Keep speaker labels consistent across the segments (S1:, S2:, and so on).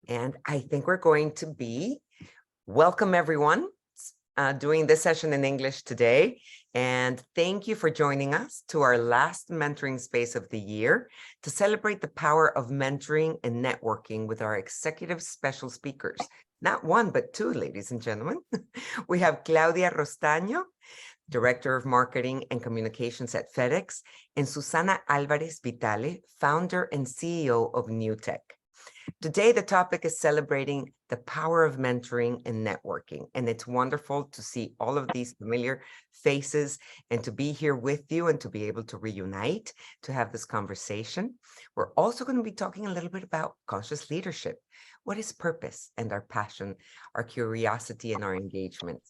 S1: And I think we're going to be welcome everyone doing this session in English today. And thank you for joining us to our last mentoring space of the year to celebrate the power of mentoring and networking with our executive special speakers. Not one, but two, ladies and gentlemen. We have Claudia Rostagno, Director of Marketing and Communications at FedEx, and Susana Alvarez Vitale, founder and CEO of NewTech. Today, the topic is celebrating the power of mentoring and networking. And it's wonderful to see all of these familiar faces and to be here with you and to be able to reunite, to have this conversation. We're also going to be talking a little bit about conscious leadership. What is purpose and our passion, our curiosity and our engagement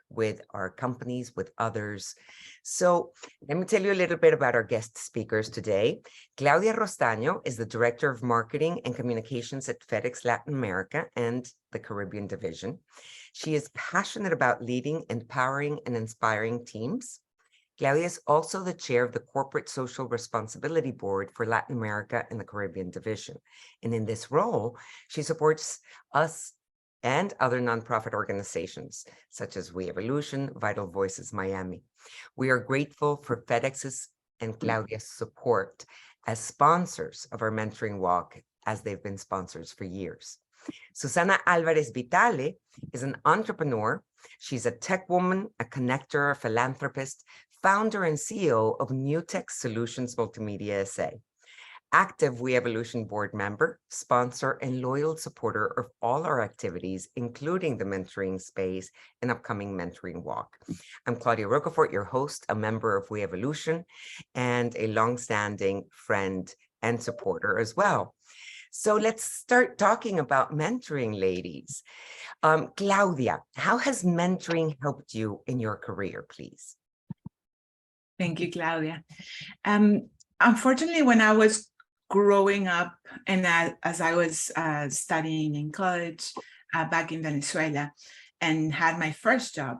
S1: with our companies, with others. So let me tell you a little bit about our guest speakers today. Claudia Rostagno is the Director of Marketing and Communications at FedEx Latin America and the Caribbean Division. She is passionate about leading, empowering, and inspiring teams. Claudia is also the chair of the Corporate Social Responsibility Board for Latin America and the Caribbean Division. And in this role, she supports us and other nonprofit organizations, such as We Evolution, Vital Voices Miami. We are grateful for FedEx's and Claudia's support as sponsors of our mentoring walk, as they've been sponsors for years. Susana Alvarez Vitale is an entrepreneur. She's a tech woman, a connector, a philanthropist, founder and CEO of NewTech Solutions Multimedia SA. Active We Evolution board member, sponsor, and loyal supporter of all our activities, including the mentoring space and upcoming mentoring walk. I'm Claudia Rostagno, your host, a member of We Evolution, and a longstanding friend and supporter as well. So let's start talking about mentoring, ladies. Claudia, how has mentoring helped you in your career, please?
S2: Thank you, Claudia. Unfortunately, when I was growing up and as I was studying in college back in Venezuela and had my first job,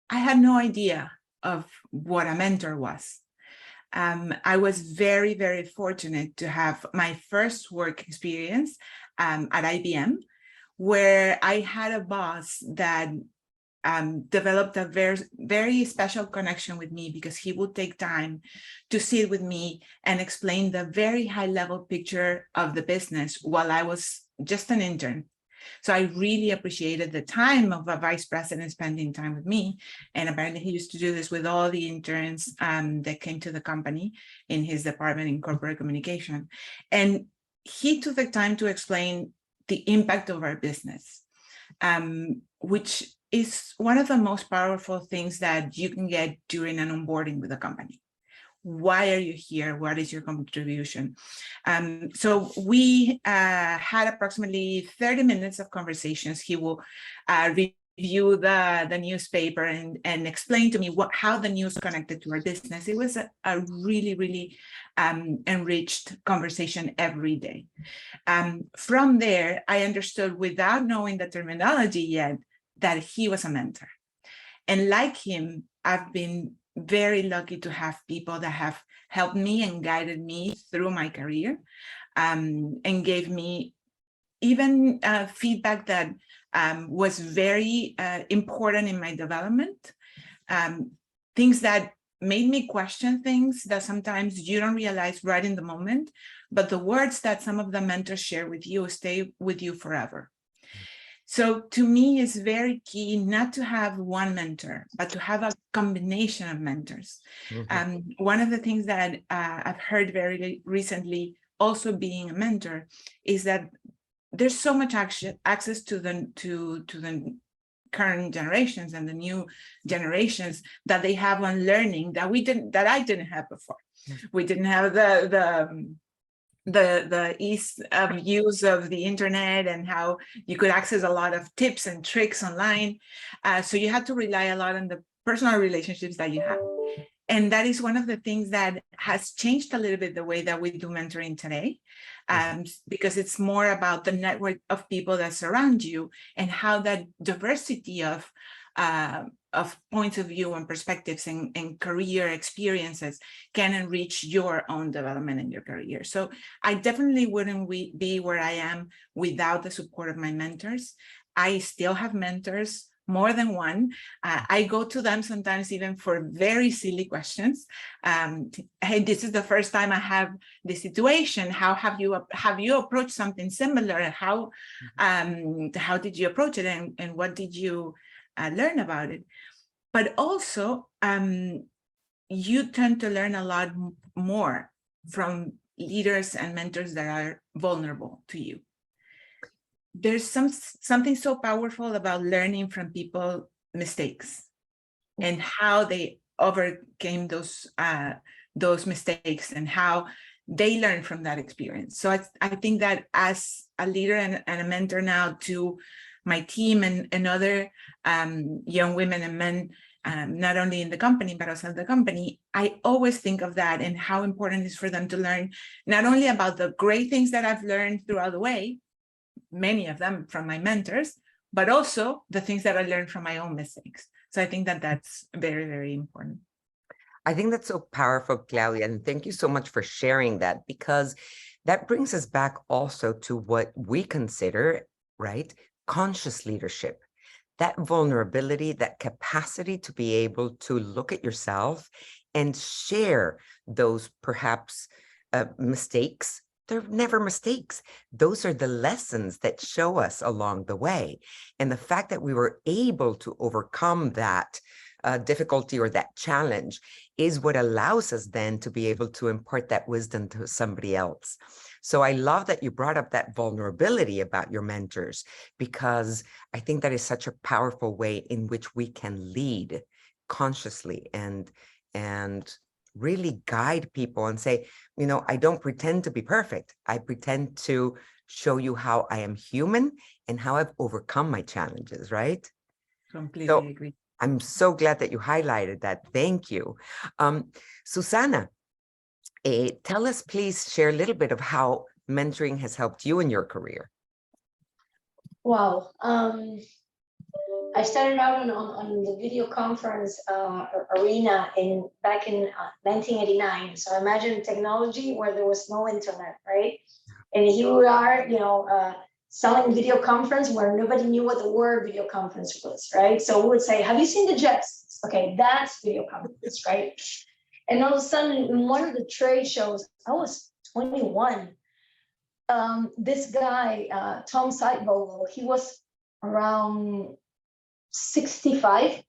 S2: I had no idea of what a mentor was. I was very, very fortunate to have my first work experience at IBM, where I had a boss that developed a very, very special connection with me because he would take time to sit with me and explain the very high level picture of the business while I was just an intern. So I really appreciated the time of a vice president spending time with me. And apparently he used to do this with all the interns that came to the company in his department in corporate communication. And he took the time to explain the impact of our business, which is one of the most powerful things that you can get during an onboarding with a company. Why are you here? What is your contribution? So we had approximately 30 minutes of conversations. He will review the newspaper and explain to me how the news connected to our business. It was a really, really enriched conversation every day. From there, I understood, without knowing the terminology yet, that he was a mentor. And like him, I've been very lucky to have people that have helped me and guided me through my career, and gave me even feedback that was very important in my development. Things that made me question things that sometimes you don't realize right in the moment, but the words that some of the mentors share with you stay with you forever. So to me, it's very key not to have one mentor, but to have a combination of mentors. Mm-hmm. One of the things that I've heard very recently, also being a mentor, is that there's so much access to the current generations and the new generations that they have on learning that I didn't have before. Mm-hmm. We didn't have the ease of use of the internet and how you could access a lot of tips and tricks online. So you had to rely a lot on the personal relationships that you have. And that is one of the things that has changed a little bit the way that we do mentoring today, because it's more about the network of people that surround you and how that diversity of points of view and perspectives and career experiences can enrich your own development in your career. So I definitely wouldn't be where I am without the support of my mentors. I still have mentors, more than one. I go to them sometimes even for very silly questions. Hey, this is the first time I have this situation. How have you approached something similar? How did you approach it, and what did you learn about it? But also, you tend to learn a lot more from leaders and mentors that are vulnerable to you. There's something so powerful about learning from people's mistakes and how they overcame those mistakes and how they learn from that experience. So I think that as a leader and a mentor now to my team and other young women and men, not only in the company, but outside the company, I always think of that and how important it is for them to learn not only about the great things that I've learned throughout the way, many of them from my mentors, but also the things that I learned from my own mistakes. So I think that that's very, very important.
S1: I think that's so powerful, Claudia, and thank you so much for sharing that, because that brings us back also to what we consider, right, conscious leadership. That vulnerability, that capacity to be able to look at yourself and share those perhaps mistakes. They're never mistakes. Those are the lessons that show us along the way. And the fact that we were able to overcome that difficulty or that challenge is what allows us then to be able to impart that wisdom to somebody else. So I love that you brought up that vulnerability about your mentors, because I think that is such a powerful way in which we can lead consciously and really guide people and say, you know, I don't pretend to be perfect. I pretend to show you how I am human and how I've overcome my challenges, right?
S2: Completely agree.
S1: I'm so glad that you highlighted that. Thank you. Susana, tell us, please share a little bit of how mentoring has helped you in your career.
S3: Wow. I started out on the video conference arena back in 1989. So imagine technology where there was no internet, right? And here we are, selling video conference where nobody knew what the word video conference was, right? So we would say, have you seen the Jets? Okay, that's video conference, right? And all of a sudden, in one of the trade shows, I was 21. This guy, Tom Sidevogel, he was around 65.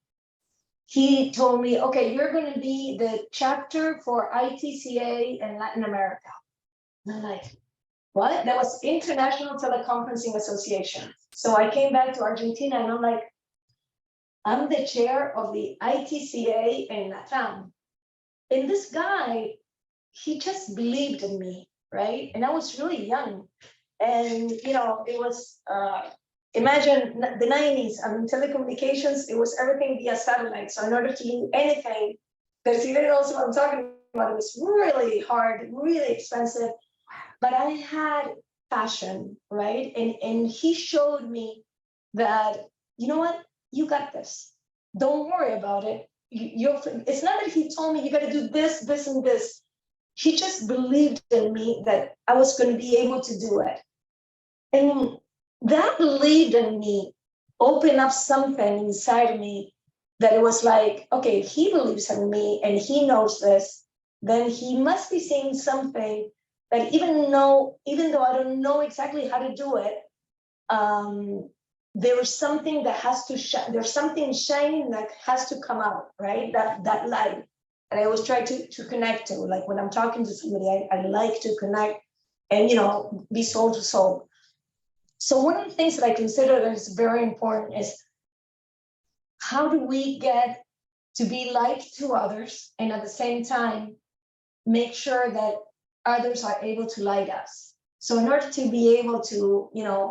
S3: He told me, okay, you're going to be the chapter for ITCA in Latin America. And I'm like, what? That was International Teleconferencing Association. So I came back to Argentina and I'm like, I'm the chair of the ITCA in LATAM. And this guy, he just believed in me, right? And I was really young. And, it was, imagine the 90s, telecommunications, it was everything via satellite. So in order to do anything, because you know also what I'm talking about, it was really hard, really expensive. But I had passion, right? And he showed me that, you know what, you got this. Don't worry about it. It's not that he told me you got to do this, this, and this. He just believed in me that I was going to be able to do it. And that belief in me opened up something inside of me that it was like, okay, if he believes in me and he knows this, then he must be seeing something that even though I don't know exactly how to do it, there is something that has to shine. There's something shining that has to come out, right? That light. And I always try to connect to, like when I'm talking to somebody, I like to connect and, be soul to soul. So one of the things that I consider that is very important is how do we get to be light to others and at the same time make sure that others are able to light us. So in order to be able to,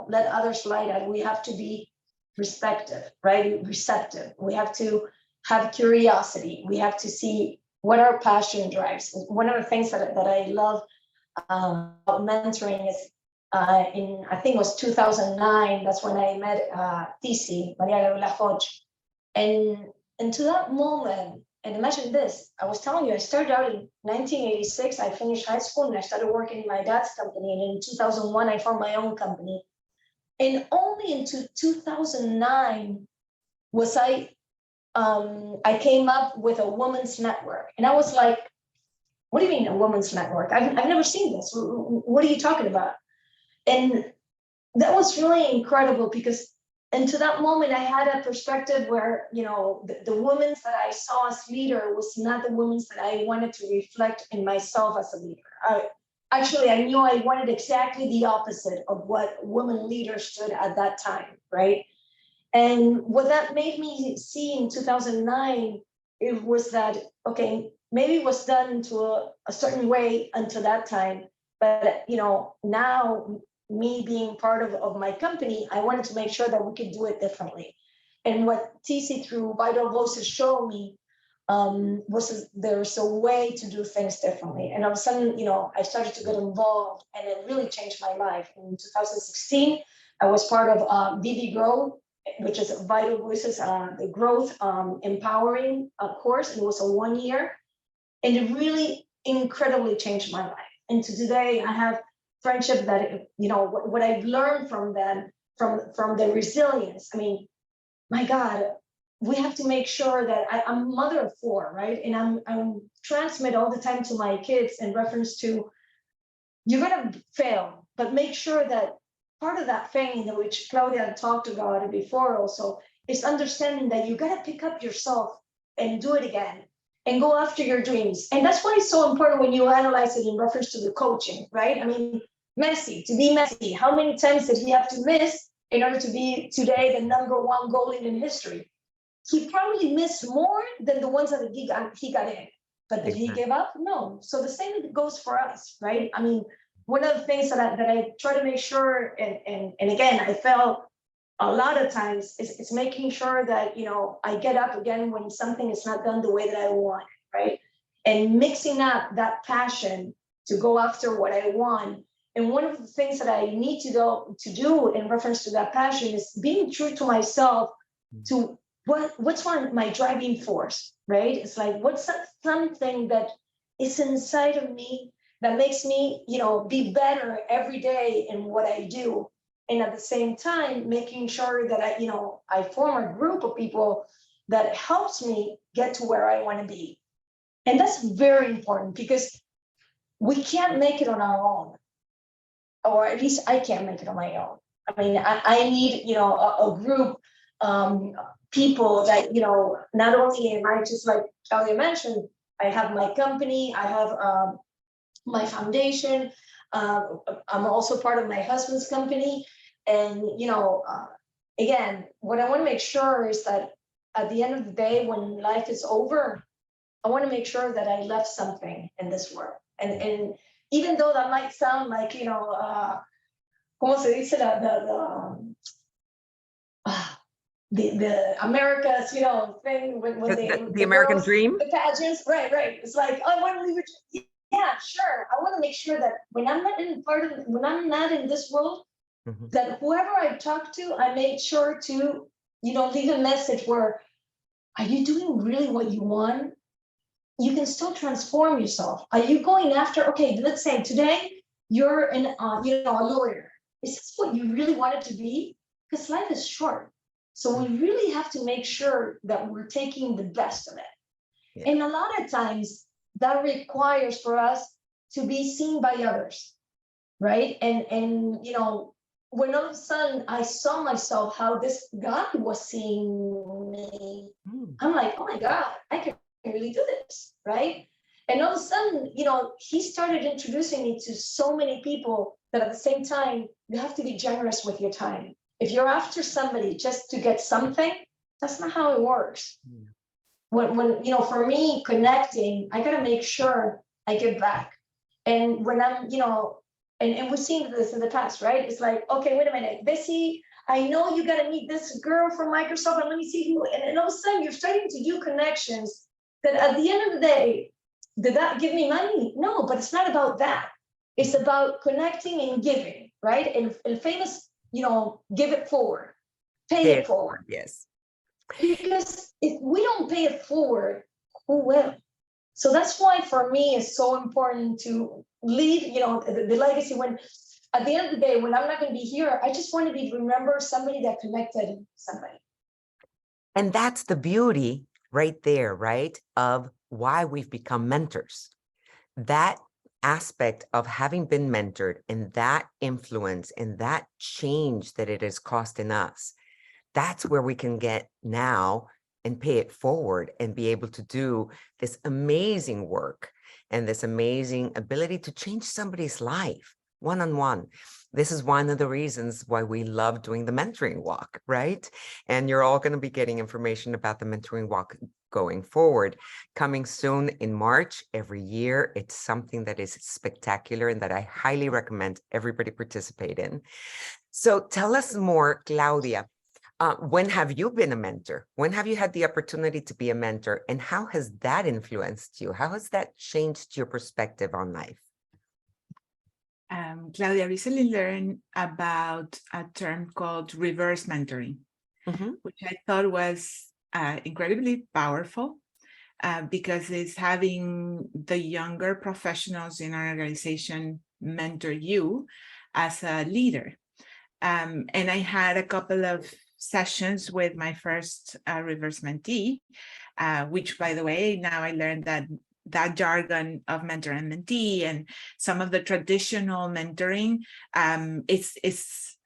S3: let others light us, we have to be receptive, right? Receptive. We have to have curiosity. We have to see what our passion drives. One of the things that I love about mentoring is I think it was 2009, that's when I met TC, Maria Gabriela Hodge. And to that moment, and imagine this, I was telling you, I started out in 1986, I finished high school and I started working in my dad's company. And in 2001, I formed my own company. And only into 2009 was I came up with a women's network. And I was like, what do you mean a women's network? I've never seen this. What are you talking about? And that was really incredible because into that moment, I had a perspective where, you know, the women that I saw as leader was not the women that I wanted to reflect in myself as a leader. I knew I wanted exactly the opposite of what women leaders stood at that time, right? And what that made me see in 2009, it was that, okay, maybe it was done into a certain way until that time, but, you know, now, me being part of my company, I wanted to make sure that we could do it differently. And what TC through Vital Voices showed me was there's a way to do things differently. And all of a sudden, you know, I started to get involved and it really changed my life. In 2016, I was part of VV Grow, which is Vital Voices, the growth empowering course. And it was a 1 year. And it really incredibly changed my life. And to today, I have friendship that, you know, what I've learned from them, from the resilience. I mean, my God, we have to make sure that I'm a mother of 4, right? And I'm transmit all the time to my kids in reference to, you're gonna fail, but make sure that part of that failing, which Claudia talked about it before also, is understanding that you gotta pick up yourself and do it again and go after your dreams. And that's why it's so important when you analyze it in reference to the coaching, right? I mean, Messi, to be Messi, how many times did he have to miss in order to be today the #1 goalie in history? He probably missed more than the ones that he got in. But did he give up? No. So the same goes for us, right? I mean, one of the things that I try to make sure, and again, I felt a lot of times it's making sure that, you know, I get up again when something is not done the way that I want, right? And mixing up that passion to go after what I want. And one of the things that I need to do in reference to that passion is being true to myself, to what's my driving force, right? It's like, what's something that is inside of me that makes me, you know, be better every day in what I do. And at the same time, making sure that I form a group of people that helps me get to where I want to be. And that's very important because we can't make it on our own, or at least I can't make it on my own. I mean, I need, you know, a group, people that, you know, not only am I, just like Claudia mentioned, I have my company, I have my foundation. I'm also part of my husband's company. And, you know, again, what I want to make sure is that at the end of the day, when life is over, I want to make sure that I left something in this world. And even though that might sound like, you know, ¿cómo se dice the America's, you know, thing when
S1: the American
S3: girls,
S1: dream,
S3: the pageants, right? It's like, oh, I want to leave it. Yeah, sure. I want to make sure that when I'm not in this world, that whoever I talk to, I made sure to, you know, leave a message where, are you doing really what you want? You can still transform yourself. Are you going after, okay, let's say today you're a lawyer. Is this what you really wanted to be? Because life is short. So we really have to make sure that we're taking the best of it. Yeah. And a lot of times that requires for us to be seen by others, right? And you know, when all of a sudden I saw myself, how this God was seeing me, I'm like, oh my God, I can really do this, right? And all of a sudden, you know, he started introducing me to so many people that at the same time, you have to be generous with your time. If you're after somebody just to get something, that's not how it works. Yeah. When you know, for me, connecting, I gotta make sure I give back. And when I'm, you know, and we've seen this in the past, right? It's like, okay, wait a minute, Bessie, I know you gotta meet this girl from Microsoft, and let me see who, and all of a sudden you're starting to do connections that at the end of the day, did that give me money? No, but it's not about that. It's about connecting and giving, right? And famous, you know, give it forward, pay it forward.
S1: Yes.
S3: Because if we don't pay it forward, who will? So that's why for me it's so important to leave, the legacy. When at the end of the day, when I'm not going to be here, I just want to be remembered somebody that connected somebody.
S1: And that's the beauty right there, right? Of why we've become mentors. That aspect of having been mentored and that influence and that change that it has cost in us, that's where we can get now and pay it forward and be able to do this amazing work and this amazing ability to change somebody's life one-on-one. This is one of the reasons why we love doing the mentoring walk, right? And you're all going to be getting information about the mentoring walk going forward, coming soon in March every year. It's something that is spectacular and that I highly recommend everybody participate in. So tell us more, Claudia. When have you been a mentor? When have you had the opportunity to be a mentor? And how has that influenced you? How has that changed your perspective on life?
S2: Claudia, recently learned about a term called reverse mentoring, which I thought was incredibly powerful because it's having the younger professionals in our organization mentor you as a leader. And I had a couple of sessions with my first reverse mentee, which, by the way, now I learned that jargon of mentor and mentee and some of the traditional mentoring, it's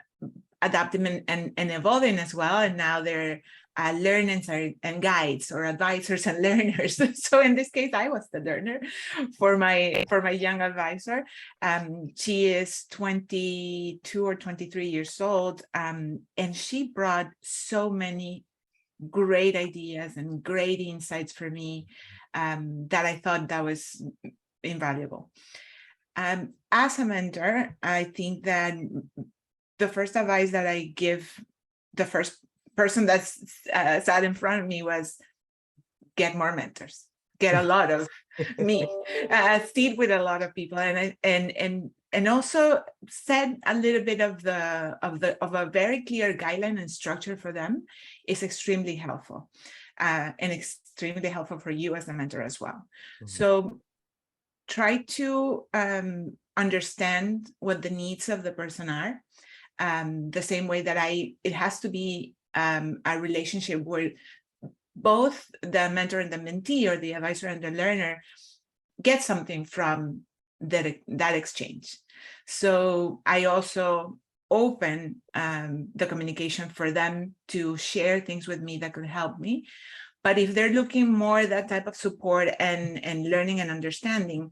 S2: adapting and evolving as well. And now they're learners and guides, or advisors and learners. So in this case, I was the learner for my young advisor. She is 22 or 23 years old, and she brought so many great ideas and great insights for me that I thought that was invaluable. As a mentor, I think that the first advice that I give the first person that's sat in front of me was get more mentors, get a lot of me, sit with a lot of people, and also set a little bit of a very clear guideline and structure for them is extremely helpful, and extremely helpful for you as a mentor as well. So try to understand what the needs of the person are. The same way that it has to be a relationship where both the mentor and the mentee, or the advisor and the learner, get something from that exchange. So I also open the communication for them to share things with me that could help me. But if they're looking more that type of support and learning and understanding,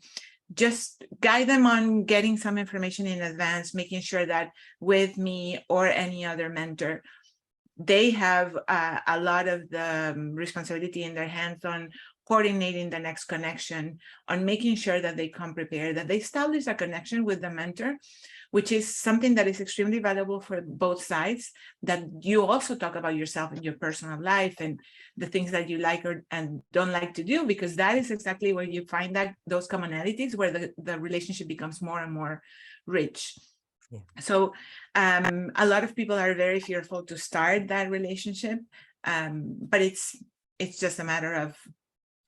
S2: just guide them on getting some information in advance, making sure that with me or any other mentor, they have a lot of the responsibility in their hands on coordinating the next connection, on making sure that they come prepared, that they establish a connection with the mentor, which is something that is extremely valuable for both sides, that you also talk about yourself and your personal life and the things that you like and don't like to do, because that is exactly where you find those commonalities where the relationship becomes more and more rich. Yeah. So a lot of people are very fearful to start that relationship, but it's just a matter of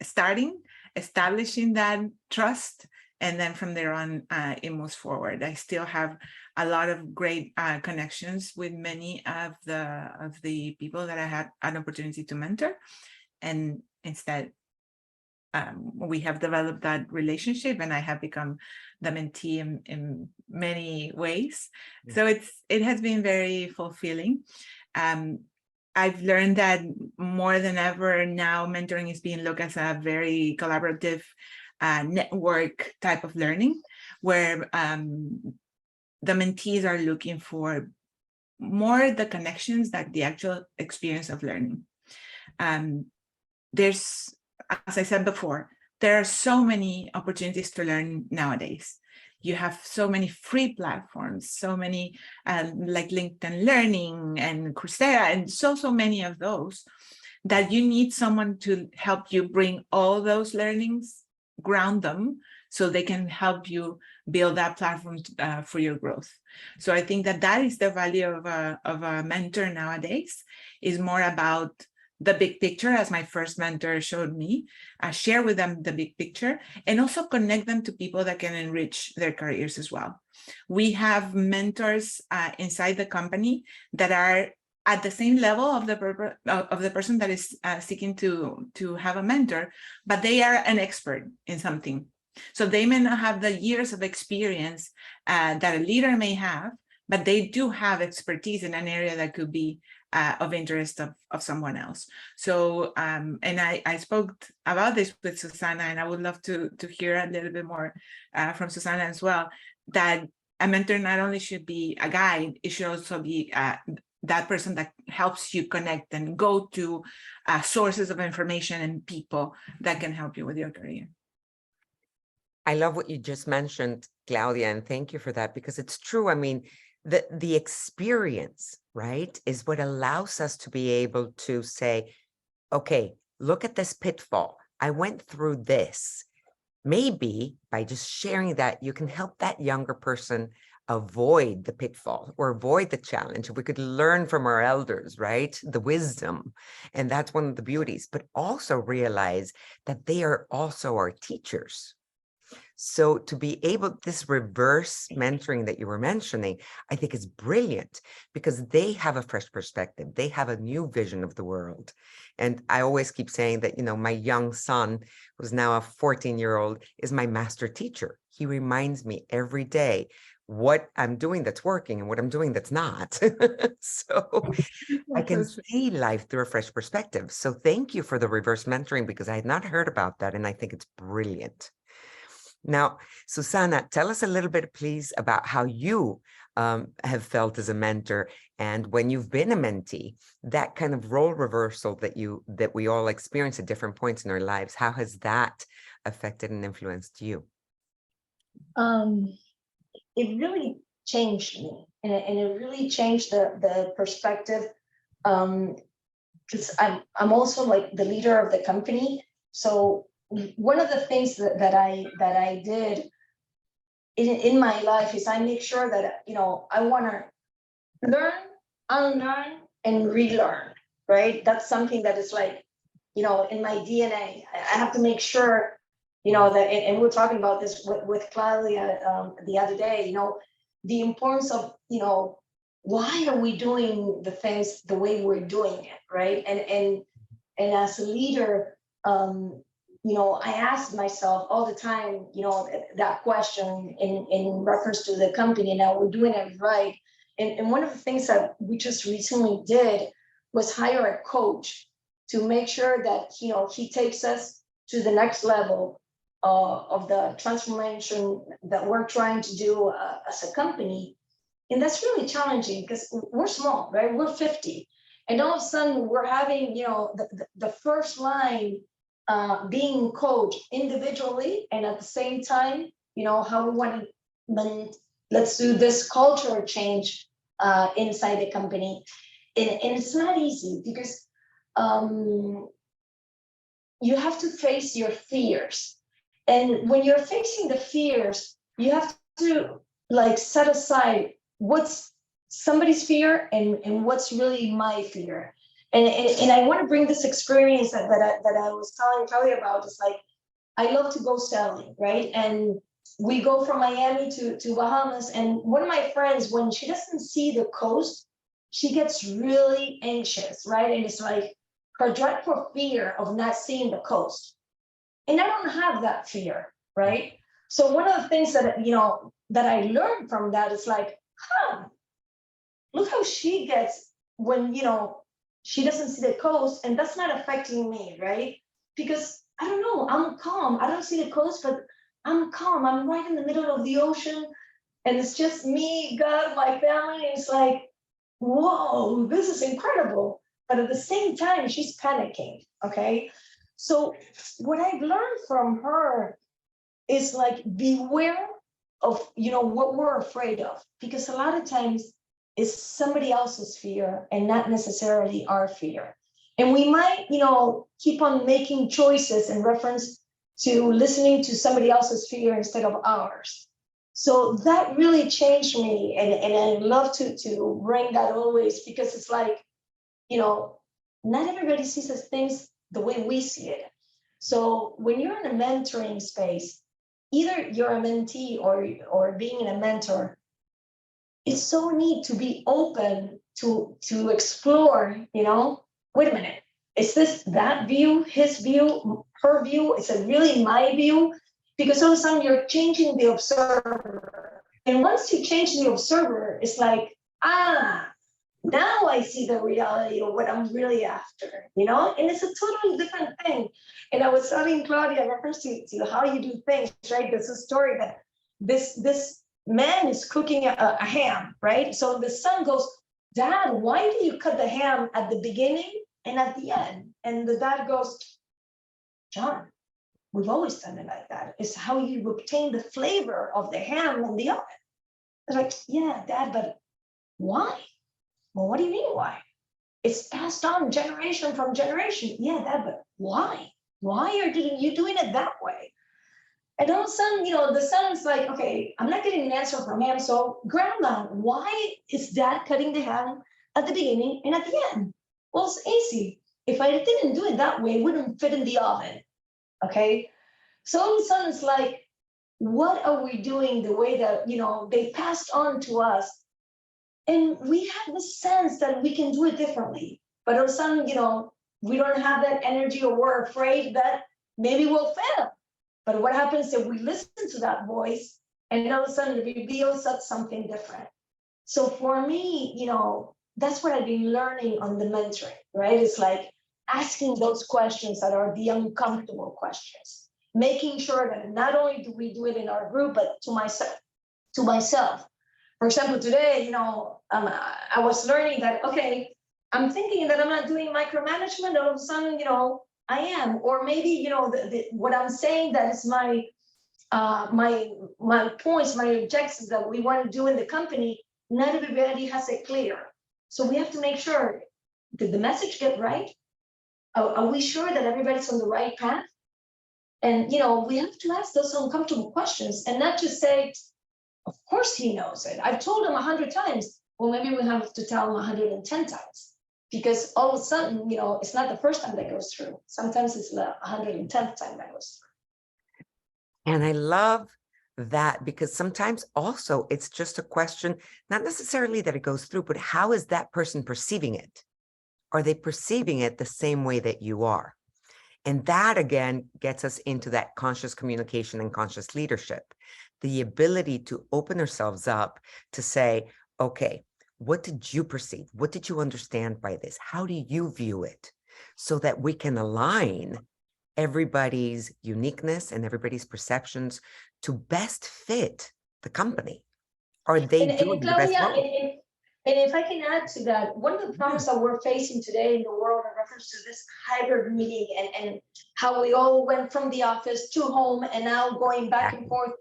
S2: establishing that trust, and then from there on, it moves forward. I still have a lot of great connections with many of the people that I had an opportunity to mentor, and instead, we have developed that relationship, and I have become the mentee in many ways. So it has been very fulfilling. I've learned that more than ever now, mentoring is being looked as a very collaborative network type of learning, where the mentees are looking for more the connections than the actual experience of learning. There's, as I said before, there are so many opportunities to learn nowadays. You have so many free platforms, so many like LinkedIn Learning and Coursera, and so many of those, that you need someone to help you bring all those learnings, ground them, so they can help you build that platform for your growth. So I think that is the value of a mentor nowadays, is more about the big picture, as my first mentor showed me, share with them the big picture, and also connect them to people that can enrich their careers as well. We have mentors inside the company that are at the same level of the person that is seeking to have a mentor, but they are an expert in something. So they may not have the years of experience that a leader may have, but they do have expertise in an area that could be of interest of someone else. So, and I spoke about this with Susana, and I would love to hear a little bit more from Susana as well, that a mentor not only should be a guide, it should also be that person that helps you connect and go to sources of information and people that can help you with your career.
S1: I love what you just mentioned, Claudia, and thank you for that, because it's true. I mean, the experience, right, is what allows us to be able to say, okay, look at this pitfall. I went through this. Maybe by just sharing that, you can help that younger person avoid the pitfall or avoid the challenge. We could learn from our elders, right? The wisdom. And that's one of the beauties, but also realize that they are also our teachers. So to be able, this reverse mentoring that you were mentioning, I think is brilliant, because they have a fresh perspective. They have a new vision of the world. And I always keep saying that, you know, my young son, who's now a 14-year-old, is my master teacher. He reminds me every day what I'm doing that's working and what I'm doing that's not. So I can see life through a fresh perspective. So thank you for the reverse mentoring, because I had not heard about that, and I think it's brilliant. Now, Susana, tell us a little bit, please, about how you have felt as a mentor, and when you've been a mentee, that kind of role reversal that we all experience at different points in our lives. How has that affected and influenced you?
S3: It really changed me, and it really changed the perspective. Because I'm also like the leader of the company, so one of the things that I did in my life is I make sure that, you know, I want to learn, unlearn, and relearn, right? That's something that is like, you know, in my DNA. I have to make sure, you know, that, and we're talking about this with Claudia the other day, you know, the importance of, you know, why are we doing the things the way we're doing it, right? And as a leader, you know, I ask myself all the time, you know, that question in reference to the company. Now we're doing it right. And one of the things that we just recently did was hire a coach to make sure that, you know, he takes us to the next level of the transformation that we're trying to do as a company. And that's really challenging because we're small, right? We're 50. And all of a sudden we're having, you know, the first line being coached individually, and at the same time, you know, how we want to, let's do this culture change inside the company. And it's not easy because you have to face your fears. And when you're facing the fears, you have to like set aside what's somebody's fear and what's really my fear. And I want to bring this experience that I was telling Claudia about. It's like, I love to go sailing, right? And we go from Miami to Bahamas. And one of my friends, when she doesn't see the coast, she gets really anxious, right? And it's like her dreadful fear of not seeing the coast. And I don't have that fear, right? So one of the things that, you know, that I learned from that is like, look how she gets when, you know, she doesn't see the coast, and that's not affecting me, right? Because I don't know, I'm calm. I don't see the coast, but I'm calm. I'm right in the middle of the ocean, and it's just me, God, my family. It's like, whoa, this is incredible. But at the same time, she's panicking, okay? So what I've learned from her is like, beware of, you know, what we're afraid of, because a lot of times it's somebody else's fear and not necessarily our fear. And we might, you know, keep on making choices in reference to listening to somebody else's fear instead of ours. So that really changed me, and I love to bring that always, because it's like, you know, not everybody sees things the way we see it. So when you're in a mentoring space, either you're a mentee or being a mentor, it's so neat to be open to explore, wait a minute, is this that view, his view, her view? Is it really my view? Because all of a sudden you're changing the observer. And once you change the observer, it's like, now I see the reality of what I'm really after, and it's a totally different thing. And I was telling Claudia, in reference to how you do things, right? There's a story that this man is cooking a ham, right? So the son goes, Dad, why do you cut the ham at the beginning and at the end? And the dad goes, John, we've always done it like that. It's how you obtain the flavor of the ham in the oven. I was like, yeah, Dad, but why? Well, what do you mean why? It's passed on generation from generation. Yeah, Dad, but why? Why are you doing it that way? And all of a sudden, the son's like, okay, I'm not getting an answer from him. So, Grandma, why is Dad cutting the ham at the beginning and at the end? Well, it's easy. If I didn't do it that way, it wouldn't fit in the oven. Okay. So all of a sudden, it's like, what are we doing the way that, they passed on to us? And we have the sense that we can do it differently. But all of a sudden, we don't have that energy, or we're afraid that maybe we'll fail. But what happens if we listen to that voice and all of a sudden it reveals us something different? So for me, that's what I've been learning on the mentoring, right? It's like asking those questions that are the uncomfortable questions, making sure that not only do we do it in our group, but to myself. For example, today, I was learning that, okay, I'm thinking that I'm not doing micromanagement, all of a sudden, I am, or maybe, what I'm saying that is my points, my objectives that we want to do in the company, not everybody has it clear. So we have to make sure, did the message get right? Are we sure that everybody's on the right path? And, we have to ask those uncomfortable questions and not just say, of course he knows it. I've told him 100 times. Well, maybe we have to tell him 110 times. Because all of a sudden, it's not the first time that goes through. Sometimes it's the 110th time that goes through.
S1: And I love that, because sometimes also it's just a question, not necessarily that it goes through, but how is that person perceiving it? Are they perceiving it the same way that you are? And that, again, gets us into that conscious communication and conscious leadership, the ability to open ourselves up to say, okay, what did you perceive? What did you understand by this? How do you view it? So that we can align everybody's uniqueness and everybody's perceptions to best fit the company. Are they doing the best role?
S3: And if I can add to that, one of the problems that we're facing today in the world in reference to this hybrid meeting and how we all went from the office to home and now going back and forth,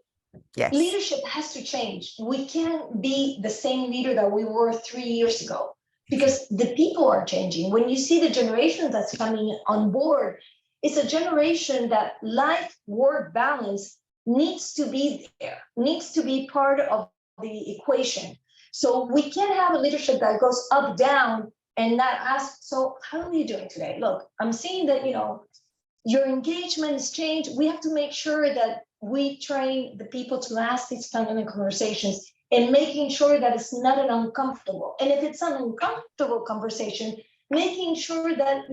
S1: yes,
S3: leadership has to change. We can't be the same leader that we were 3 years ago because the people are changing. When you see the generation that's coming on board, it's a generation that life-work balance needs to be there, needs to be part of the equation. So we can't have a leadership that goes up, down, and not ask, so how are you doing today? Look, I'm seeing that, your engagement has changed. We have to make sure that we train the people to ask these kind of conversations and making sure that it's not an uncomfortable. And if it's an uncomfortable conversation, making sure that,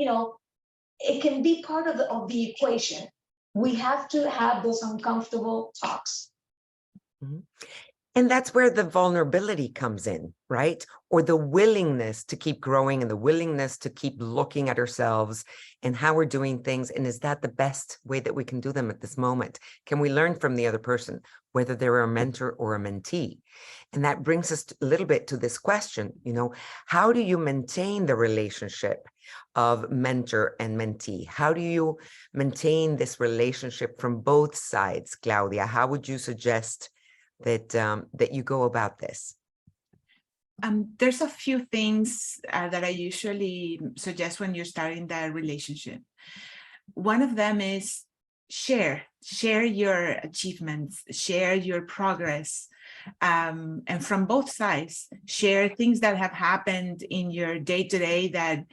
S3: it can be part of the equation. We have to have those uncomfortable talks.
S1: Mm-hmm. And that's where the vulnerability comes in, right? Or the willingness to keep growing and the willingness to keep looking at ourselves and how we're doing things. And is that the best way that we can do them at this moment? Can we learn from the other person, whether they're a mentor or a mentee? And that brings us a little bit to this question, how do you maintain the relationship of mentor and mentee? How do you maintain this relationship from both sides, Claudia? How would you suggest that you go about this?
S2: There's a few things that I usually suggest when you're starting that relationship. One of them is share your achievements, share your progress, and from both sides, share things that have happened in your day-to-day that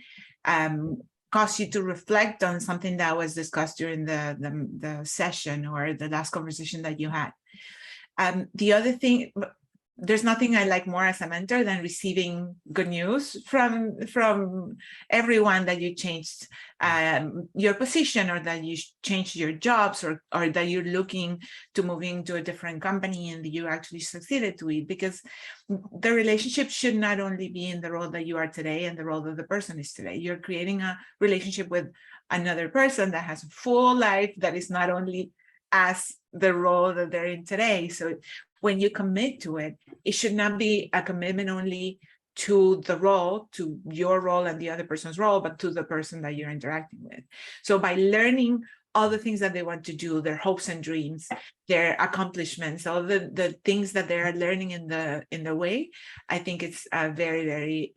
S2: cause you to reflect on something that was discussed during the session or the last conversation that you had. The other thing, there's nothing I like more as a mentor than receiving good news from everyone that you changed your position, or that you changed your jobs, or that you're looking to move into a different company and you actually succeeded to it. Because the relationship should not only be in the role that you are today and the role that the person is today. You're creating a relationship with another person that has a full life, that is not only as the role that they're in today. So when you commit to it, it should not be a commitment only to the role, to your role and the other person's role, but to the person that you're interacting with. So by learning all the things that they want to do, their hopes and dreams, their accomplishments, all the things that they're learning in the way, I think it's very, very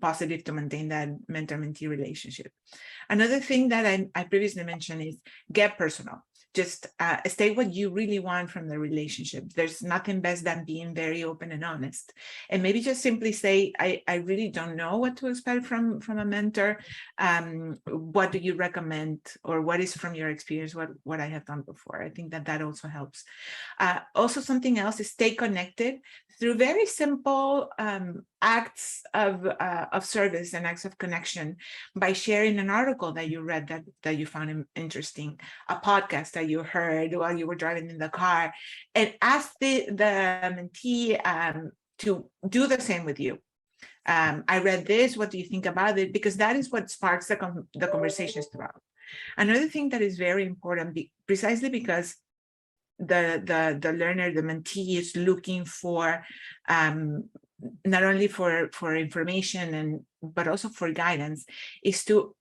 S2: positive to maintain that mentor-mentee relationship. Another thing that I previously mentioned is get personal. Just state what you really want from the relationship. There's nothing best than being very open and honest. And maybe just simply say, I really don't know what to expect from a mentor. What do you recommend, or what is from your experience what I have done before? I think that also helps. Also, something else is stay connected through very simple acts of service and acts of connection, by sharing an article that you read that you found interesting, a podcast that you heard while you were driving in the car, and ask the mentee to do the same with you. I read this, what do you think about it? Because that is what sparks the conversations throughout. Another thing that is very important, precisely because the learner, the mentee, is looking for not only for information but also for guidance, is to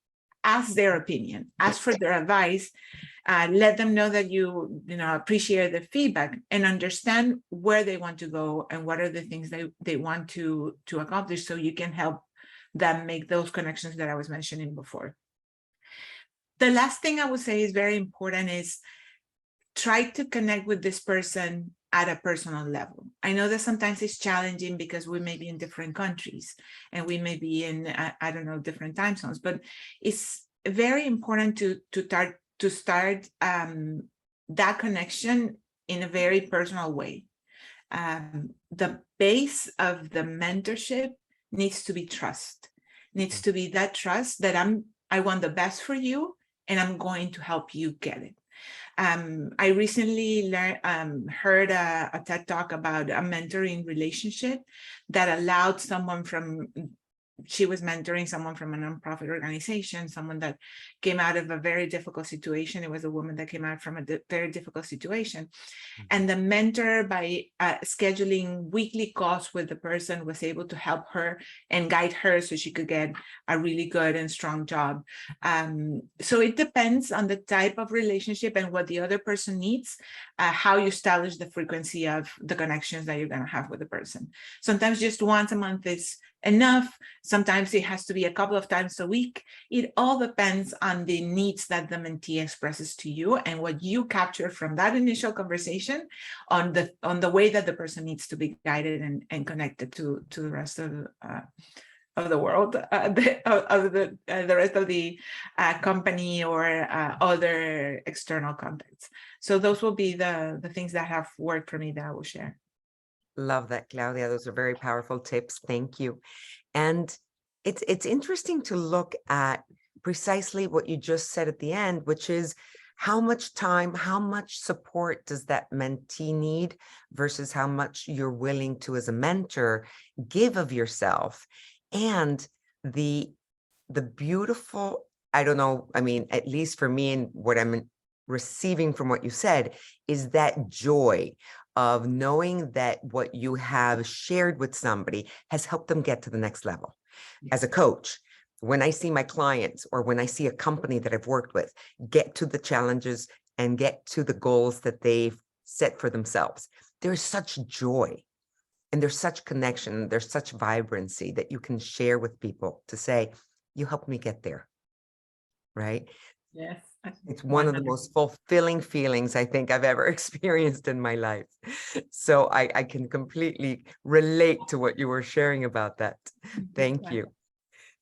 S2: ask their opinion, ask for their advice, let them know that you appreciate the feedback, and understand where they want to go and what are the things they want to accomplish, so you can help them make those connections that I was mentioning before. The last thing I would say is very important is try to connect with this person at a personal level. I know that sometimes it's challenging because we may be in different countries and we may be in, I don't know, different time zones, but it's very important to start that connection in a very personal way. The base of the mentorship needs to be trust. Needs to be that trust that I want the best for you and I'm going to help you get it. I recently heard a TED Talk about a mentoring relationship that allowed she was mentoring someone from a nonprofit organization, someone that came out of a very difficult situation. It was a woman that came out from a very difficult situation. And the mentor, by scheduling weekly calls with the person, was able to help her and guide her so she could get a really good and strong job. So it depends on the type of relationship and what the other person needs, how you establish the frequency of the connections that you're going to have with the person. Sometimes just once a month is enough. Sometimes it has to be a couple of times a week. It all depends on the needs that the mentee expresses to you and what you capture from that initial conversation on the way that the person needs to be guided and connected to the rest of the world, the rest of the company or other external contexts. So those will be the things that have worked for me that I will share.
S1: Love that, Claudia. Those are very powerful tips. Thank you. And it's interesting to look at precisely what you just said at the end, which is how much time, how much support does that mentee need versus how much you're willing to, as a mentor, give of yourself. And the beautiful, I don't know, I mean, at least for me and what I'm receiving from what you said, is that joy of knowing that what you have shared with somebody has helped them get to the next level. As a coach, when I see my clients or when I see a company that I've worked with get to the challenges and get to the goals that they've set for themselves, there's such joy and there's such connection, there's such vibrancy that you can share with people to say, you helped me get there, right?
S2: Yes.
S1: It's one of the most fulfilling feelings I think I've ever experienced in my life. So I can completely relate to what you were sharing about that. Thank you.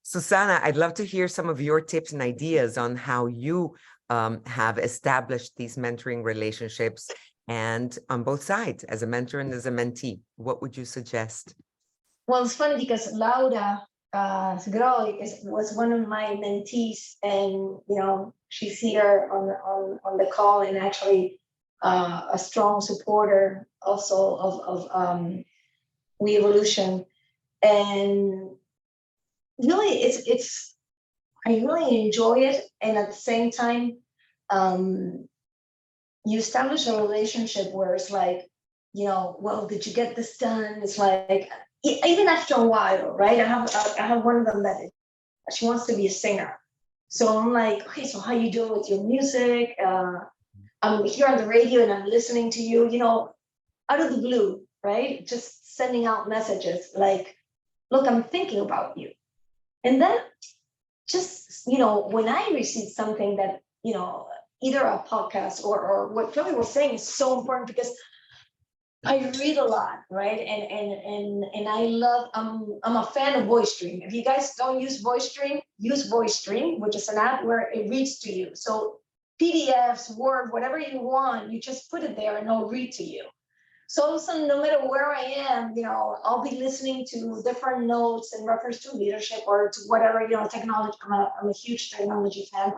S1: Susana, I'd love to hear some of your tips and ideas on how you have established these mentoring relationships and on both sides, as a mentor and as a mentee. What would you suggest?
S3: Well, it's funny because Laura Groy was one of my mentees, and she's here on the call, and actually a strong supporter also of We Evolution. And really, it's I really enjoy it, and at the same time, you establish a relationship where it's like, well, did you get this done? It's like, even after a while, right? I have one of them that she wants to be a singer. So I'm like, okay, so how you doing with your music? I'm here on the radio and I'm listening to you, out of the blue, right? Just sending out messages like, look, I'm thinking about you. And then just, when I receive something that, either a podcast or what Philly was saying is so important, because I read a lot, right? And I love, I'm a fan of VoiceStream. If you guys don't use VoiceStream, use VoiceStream, which is an app where it reads to you. So PDFs, Word, whatever you want, you just put it there and it'll read to you. So all of a sudden, no matter where I am, I'll be listening to different notes in reference to leadership or to whatever, technology. I'm a huge technology fan.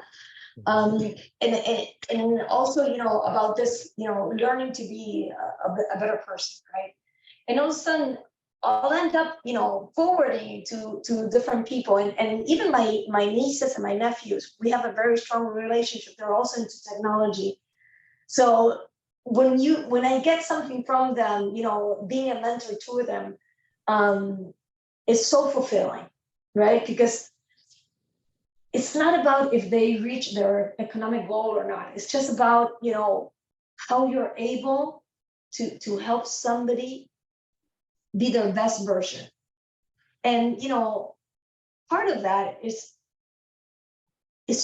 S3: And also, about this, learning to be a better person, right? And all of a sudden, I'll end up, forwarding to different people, and even my nieces and my nephews, we have a very strong relationship. They're also into technology. So when I get something from them, being a mentor to them, is so fulfilling, right? Because it's not about if they reach their economic goal or not. It's just about, how you're able to help somebody be their best version. And, part of that is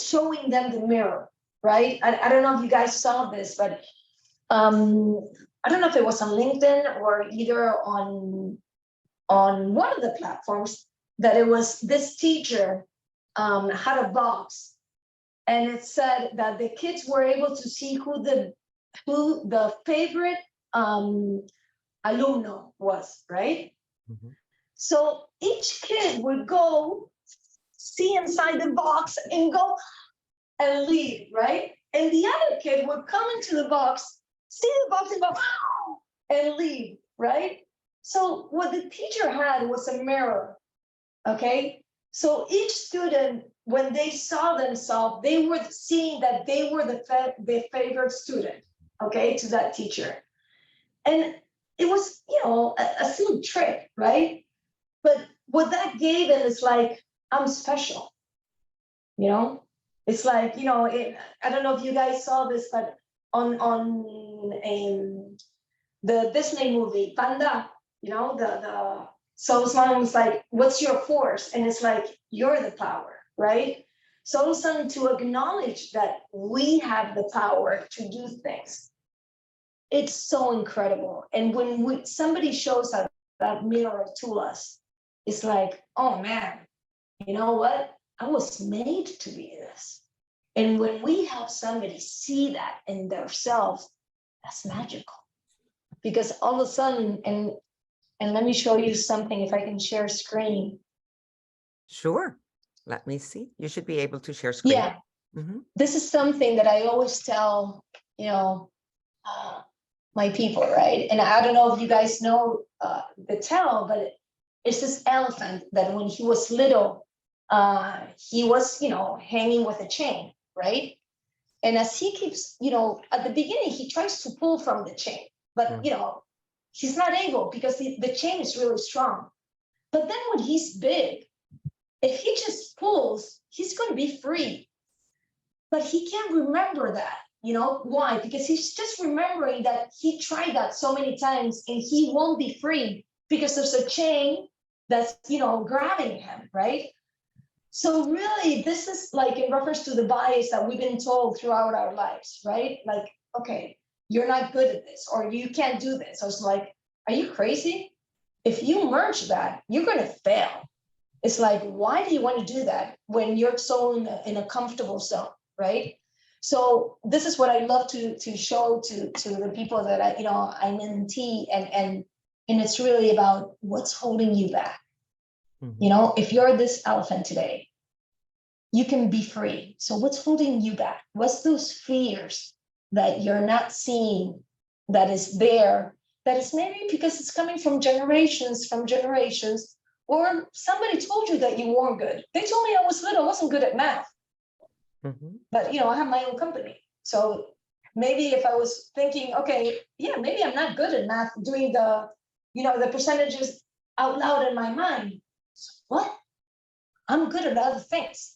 S3: showing them the mirror, right? I don't know if you guys saw this, but I don't know if it was on LinkedIn or either on one of the platforms, that it was this teacher had a box, and it said that the kids were able to see who the favorite alumno was, right?
S1: Mm-hmm.
S3: So each kid would go see inside the box and go and leave, right? And the other kid would come into the box, see the box and go and leave, right? So what the teacher had was a mirror, okay? So each student, when they saw themselves, they were seeing that they were the favorite student, okay, to that teacher. And it was, a silly trick, right? But what that gave them is like, I'm special, It's like, I don't know if you guys saw this, but on the Disney movie, Panda, so someone was like, what's your force? And it's like, you're the power, right? So all of a sudden, to acknowledge that we have the power to do things, it's so incredible. And when somebody shows that mirror to us, it's like, oh man, you know what? I was made to be this. And when we help somebody see that in themselves, that's magical. Because all of a sudden, and let me show you something, if I can share screen.
S1: Sure. Let me see. You should be able to share screen.
S3: Yeah.
S1: Mm-hmm.
S3: This is something that I always tell, my people, right? And I don't know if you guys know the tale, but it's this elephant that when he was little, he was, hanging with a chain, right? And as he keeps, at the beginning, he tries to pull from the chain, but, he's not able because the chain is really strong. But then when he's big, if he just pulls, he's going to be free. But he can't remember that. Why? Because he's just remembering that he tried that so many times and he won't be free because there's a chain that's, grabbing him, right? So really, this is like in reference to the bias that we've been told throughout our lives, right? Like, okay, you're not good at this, or you can't do this. I was like, are you crazy? If you merge that, you're going to fail. It's like, why do you want to do that when you're so in a comfortable zone, right? So this is what I love to show to the people that I'm in T, and it's really about what's holding you back. If you're this elephant today, you can be free. So what's holding you back? What's those fears that you're not seeing that is there? That is maybe because it's coming from generations, or somebody told you that you weren't good. They told me I was good. I wasn't good at math. But I have my own company. So maybe if I was thinking, okay, yeah, maybe I'm not good at math, doing the percentages out loud in my mind. So what? I'm good at other things.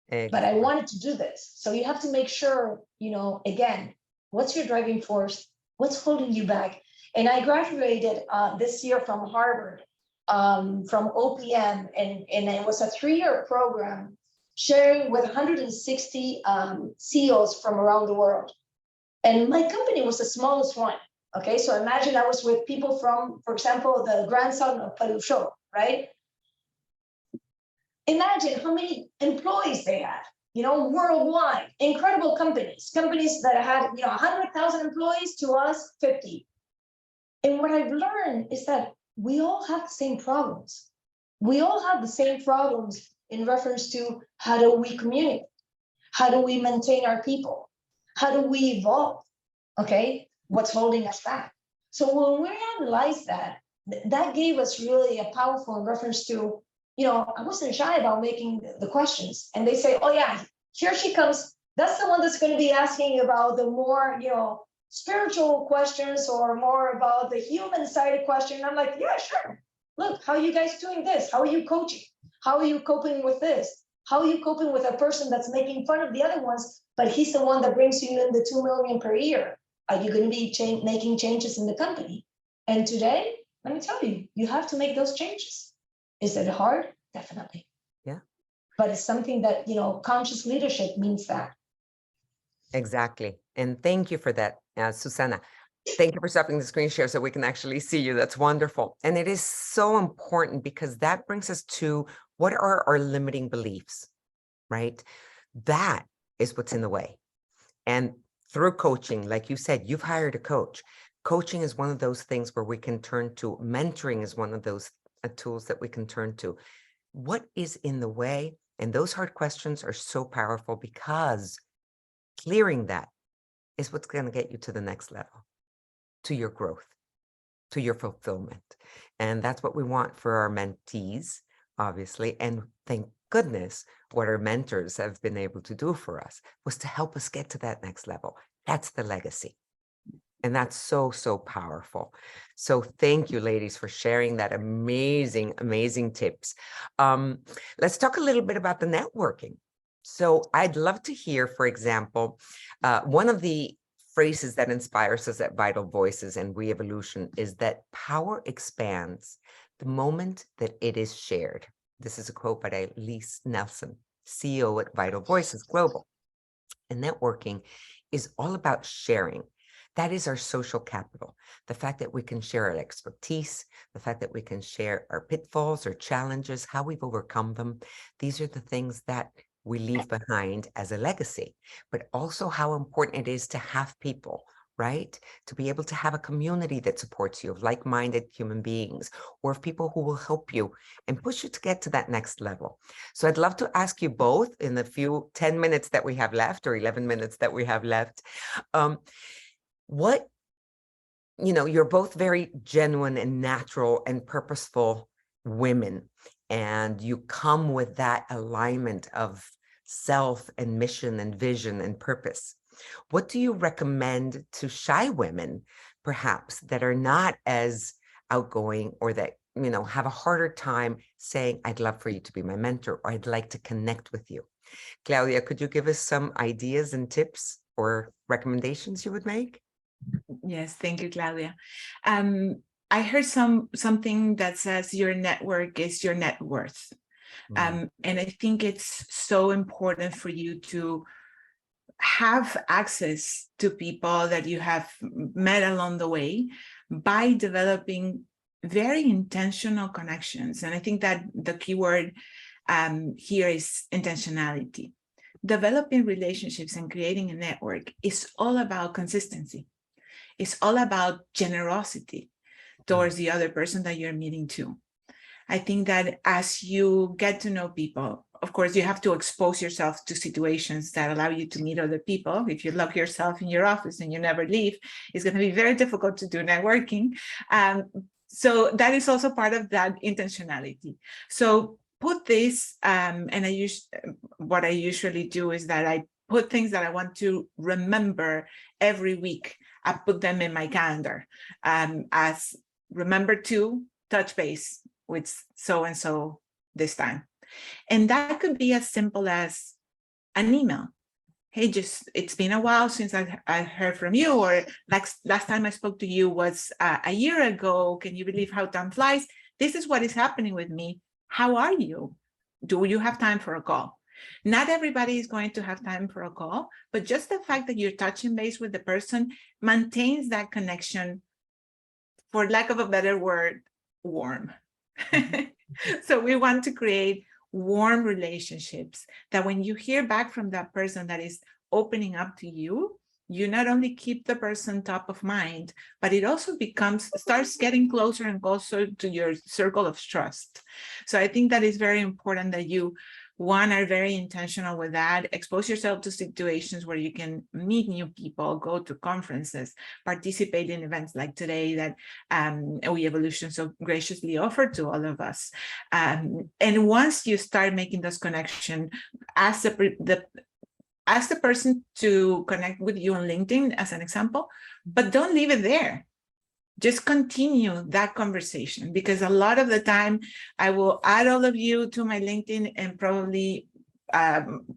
S3: But I wanted to do this. So you have to make sure, again, what's your driving force? What's holding you back? And I graduated this year from Harvard, from OPM, and it was a 3-year program sharing with 160 CEOs from around the world. And my company was the smallest one. Okay, so imagine I was with people from, for example, the grandson of Palucho, right? Imagine how many employees they had, worldwide, incredible companies that had, 100,000 employees, to us, 50. And what I've learned is that we all have the same problems. We all have the same problems in reference to how do we communicate? How do we maintain our people? How do we evolve? Okay, what's holding us back? So when we analyze that, that gave us really a powerful reference to, I wasn't shy about making the questions. And they say, oh yeah, here she comes. That's the one that's going to be asking about the more, spiritual questions, or more about the human side question. I'm like, yeah, sure. Look, how are you guys doing this? How are you coaching? How are you coping with this? How are you coping with a person that's making fun of the other ones, but he's the one that brings you in the 2 million per year? Are you going to be making changes in the company? And today, let me tell you, you have to make those changes. Is it hard? Definitely.
S1: Yeah.
S3: But it's something that, conscious leadership means that.
S1: Exactly. And thank you for that, Susana. Thank you for stopping the screen share so we can actually see you. That's wonderful. And it is so important, because that brings us to what are our limiting beliefs, right? That is what's in the way. And through coaching, like you said, you've hired a coach. Coaching is one of those things where we can turn to. Mentoring is one of those tools that we can turn to. What is in the way? And those hard questions are so powerful, because clearing that is what's going to get you to the next level, to your growth, to your fulfillment. And that's what we want for our mentees, obviously. And thank goodness what our mentors have been able to do for us was to help us get to that next level. That's the legacy. And that's so, so powerful. So thank you, ladies, for sharing that amazing, amazing tips. Let's talk a little bit about the networking. So I'd love to hear, for example, one of the phrases that inspires us at Vital Voices and Re-Evolution is that power expands the moment that it is shared. This is a quote by Elise Nelson, CEO at Vital Voices Global. And networking is all about sharing. That is our social capital. The fact that we can share our expertise, the fact that we can share our pitfalls or challenges, how we've overcome them. These are the things that we leave behind as a legacy, but also how important it is to have people, right? To be able to have a community that supports you, of like-minded human beings, or of people who will help you and push you to get to that next level. So I'd love to ask you both in the few 10 minutes that we have left, or 11 minutes that we have left, what, you're both very genuine and natural and purposeful women, and you come with that alignment of self and mission and vision and purpose. What do you recommend to shy women, perhaps, that are not as outgoing, or that, have a harder time saying, I'd love for you to be my mentor, or I'd like to connect with you? Claudia, could you give us some ideas and tips or recommendations you would make?
S2: Yes, thank you, Claudia. I heard something that says your network is your net worth. And I think it's so important for you to have access to people that you have met along the way by developing very intentional connections. And I think that the key word here is intentionality. Developing relationships and creating a network is all about consistency. It's all about generosity towards the other person that you're meeting too. I think that as you get to know people, of course, you have to expose yourself to situations that allow you to meet other people. If you lock yourself in your office and you never leave, it's going to be very difficult to do networking. So that is also part of that intentionality. So put this, and what I usually do is that I put things that I want to remember every week. I put them in my calendar as remember to touch base with so-and-so this time. And that could be as simple as an email. Hey, it's been a while since I heard from you, or last time I spoke to you was a year ago. Can you believe how time flies? This is what is happening with me. How are you? Do you have time for a call? Not everybody is going to have time for a call, but just the fact that you're touching base with the person maintains that connection, for lack of a better word, warm. So we want to create warm relationships that when you hear back from that person that is opening up to you, you not only keep the person top of mind, but it also starts getting closer and closer to your circle of trust. So I think that is very important that you, one, are very intentional with that. Expose yourself to situations where you can meet new people, go to conferences, participate in events like today that We Evolution so graciously offered to all of us. And once you start making those connections, ask the person to connect with you on LinkedIn as an example, but don't leave it there. Just continue that conversation, because a lot of the time I will add all of you to my LinkedIn and probably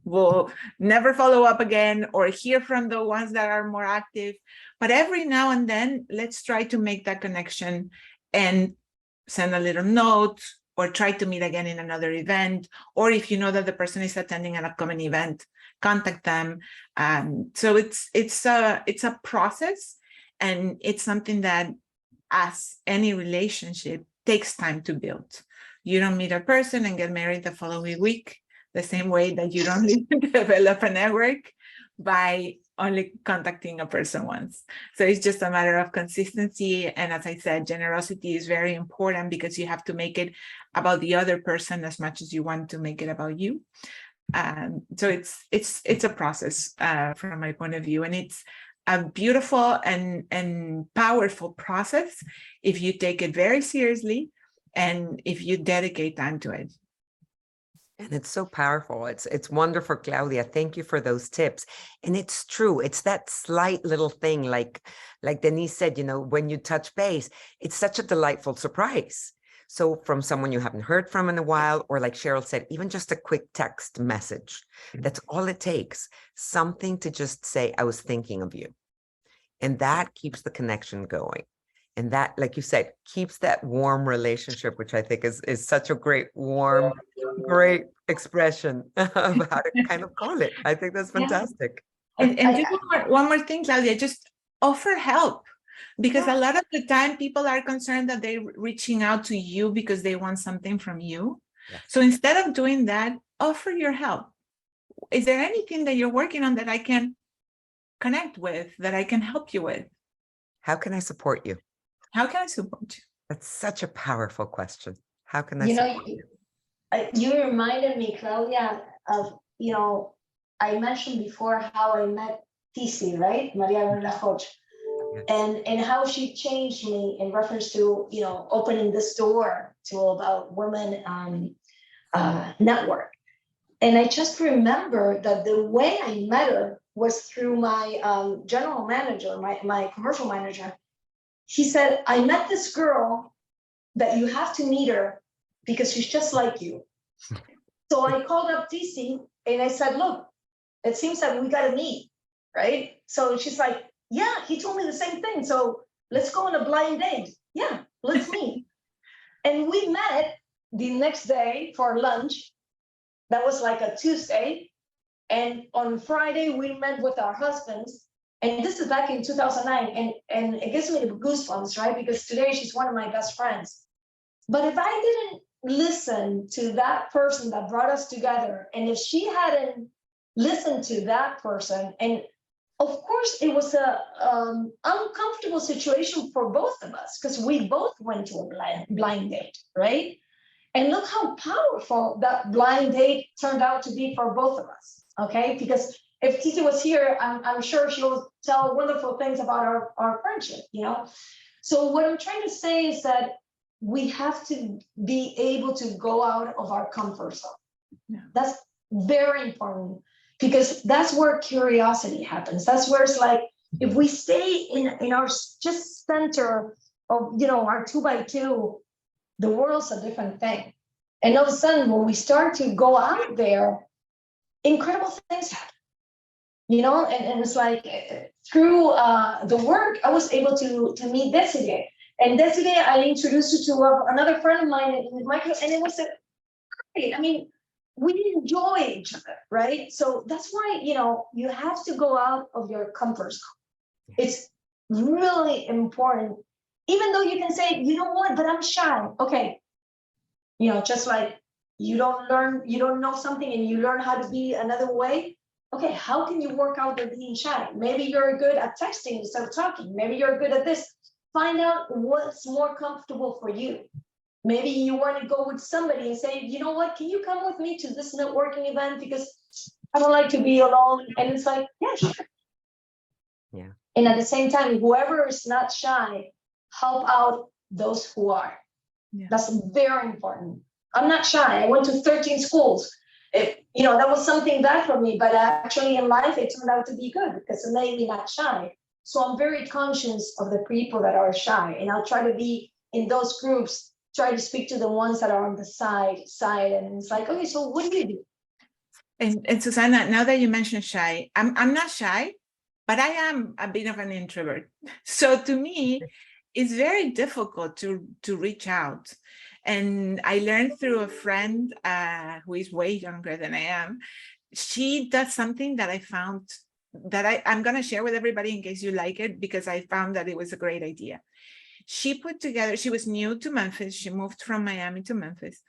S2: will never follow up again or hear from the ones that are more active. But every now and then, let's try to make that connection and send a little note, or try to meet again in another event. Or if you know that the person is attending an upcoming event, contact them. So it's a process, and it's something that, as any relationship, takes time to build. You don't meet a person and get married the following week, the same way that you don't develop a network by only contacting a person once. So it's just a matter of consistency. And as I said, generosity is very important, because you have to make it about the other person as much as you want to make it about you. So it's a process from my point of view, and it's a beautiful and powerful process if you take it very seriously and if you dedicate time to it.
S1: And it's so powerful. It's wonderful, Claudia. Thank you for those tips. And it's true. It's that slight little thing, like Denise said, when you touch base, it's such a delightful surprise. So from someone you haven't heard from in a while, or like Cheryl said, even just a quick text message, that's all it takes. Something to just say, I was thinking of you. And that keeps the connection going. And that, like you said, keeps that warm relationship, which I think is such a great, warm, great expression of how to kind of call it. I think that's fantastic.
S2: And just one more thing, Claudia, just offer help. Because a lot of the time people are concerned that they're reaching out to you because they want something from you. Yes. So instead of doing that, offer your help. Is there anything that you're working on that I can connect with, that I can help you with?
S1: How can I support you?
S2: How can I support you?
S1: That's such a powerful question. How can I support you?
S3: You reminded me, Claudia, of, I mentioned before how I met TC, right? Maria Lajoch. And how she changed me in reference to, opening this door to about women network. And I just remember that the way I met her was through my general manager, my commercial manager. He said, I met this girl that you have to meet her because she's just like you. So I called up TC and I said, look, it seems that we got to meet, right? So she's like, yeah, he told me the same thing. So let's go on a blind date. Yeah, let's meet. And we met the next day for lunch. That was like a Tuesday. And on Friday, we met with our husbands. And this is back in 2009, and it gives me the goosebumps, right? Because today she's one of my best friends. But if I didn't listen to that person that brought us together, and if she hadn't listened to that person, and of course it was a uncomfortable situation for both of us because we both went to a blind date, right? And look how powerful that blind date turned out to be for both of us, okay? Because if Titi was here, I'm sure she'll tell wonderful things about our friendship, you know? So what I'm trying to say is that we have to be able to go out of our comfort zone.
S2: Yeah.
S3: That's very important because that's where curiosity happens. That's where it's like, if we stay in our just center of, you know, our 2x2, the world's a different thing. And all of a sudden, when we start to go out there, incredible things happen. You know, and it's like through the work, I was able to meet Desiree. And Desiree, I introduced her to another friend of mine, Michael, and it was great. I mean, we enjoy each other, right? So that's why, you know, you have to go out of your comfort zone. It's really important. Even though you can say, you know what, but I'm shy. Okay. You know, just like you don't know something and you learn how to be another way. Okay, how can you work out the being shy? Maybe you're good at texting instead of talking. Maybe you're good at this. Find out what's more comfortable for you. Maybe you want to go with somebody and say, you know what, can you come with me to this networking event because I don't like to be alone. And it's like, yeah, sure.
S1: Yeah.
S3: And at the same time, whoever is not shy, help out those who are. Yeah. That's very important. I'm not shy. I went to 13 schools. You know, that was something bad for me, but actually in life, it turned out to be good because it made me not shy. So I'm very conscious of the people that are shy, and I'll try to be in those groups, try to speak to the ones that are on the side, and it's like, okay, so what do you do?
S2: And Susana, now that you mentioned shy, I'm not shy, but I am a bit of an introvert. So to me, it's very difficult to reach out. And I learned through a friend who is way younger than I am. She does something that I found that I'm going to share with everybody in case you like it, because I found that it was a great idea. She put together, she was new to Memphis. She moved from Miami to Memphis,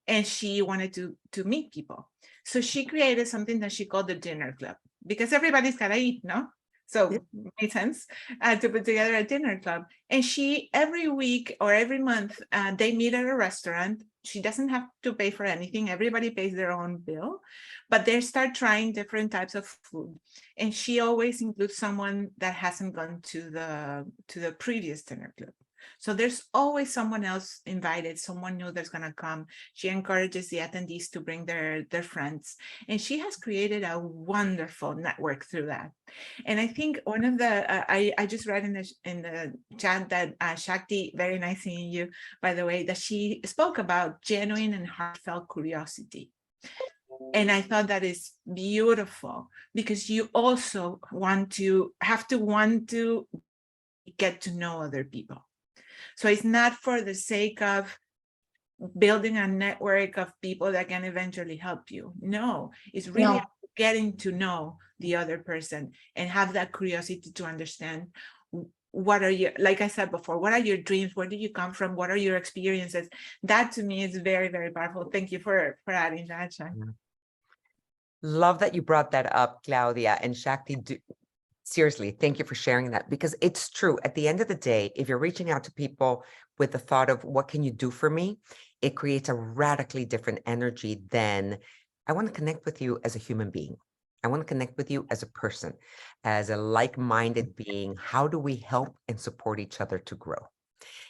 S2: and she wanted to meet people. So she created something that she called the dinner club, because everybody's got to eat, no? So it made sense to put together a dinner club. And she, every week or every month, they meet at a restaurant. She doesn't have to pay for anything. Everybody pays their own bill, but they start trying different types of food. And she always includes someone that hasn't gone to the previous dinner club. So there's always someone else invited, someone new that's going to come. She encourages the attendees to bring their friends. And she has created a wonderful network through that. And I think one of the, I just read in the chat that Shakti, very nice seeing you, by the way, that she spoke about genuine and heartfelt curiosity. And I thought that is beautiful, because you also want to get to know other people. So it's not for the sake of building a network of people that can eventually help you. No, it's really getting to know the other person and have that curiosity to understand what are you, like I said before, what are your dreams? Where do you come from? What are your experiences? That to me is very, very powerful. Thank you for adding that, Shakti.
S1: Love that you brought that up, Claudia and Shakti. Seriously, thank you for sharing that, because it's true. At the end of the day, if you're reaching out to people with the thought of what can you do for me, it creates a radically different energy than I want to connect with you as a human being. I want to connect with you as a person, as a like-minded being. How do we help and support each other to grow?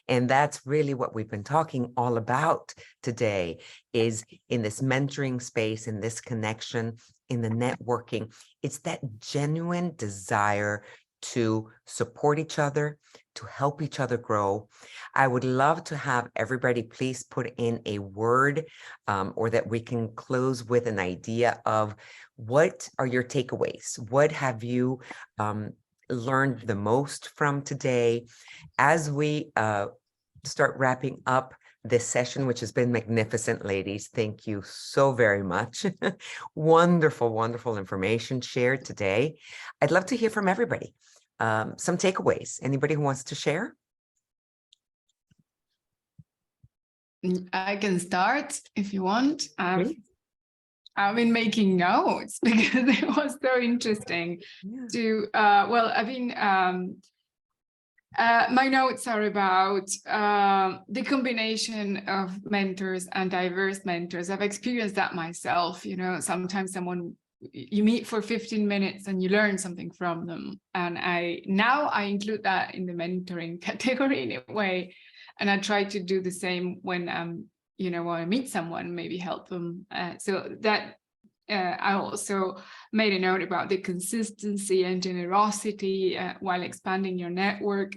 S1: And that's really what we've been talking all about today, is in this mentoring space, in this connection, in the networking. It's that genuine desire to support each other, to help each other grow. I would love to have everybody please put in a word, or that we can close with an idea of what are your takeaways? What have you learned the most from today? As we start wrapping up this session, which has been magnificent, ladies. Thank you so very much. Wonderful, wonderful information shared today. I'd love to hear from everybody. Some takeaways. Anybody who wants to share?
S4: I can start if you want. I've been making notes because it was so interesting to, I've been, my notes are about the combination of mentors and diverse mentors. I've experienced that myself. You know, sometimes you meet for 15 minutes and you learn something from them. And now I include that in the mentoring category in a way. And I try to do the same when when I meet someone, maybe help them. So that I also made a note about the consistency and generosity while expanding your network.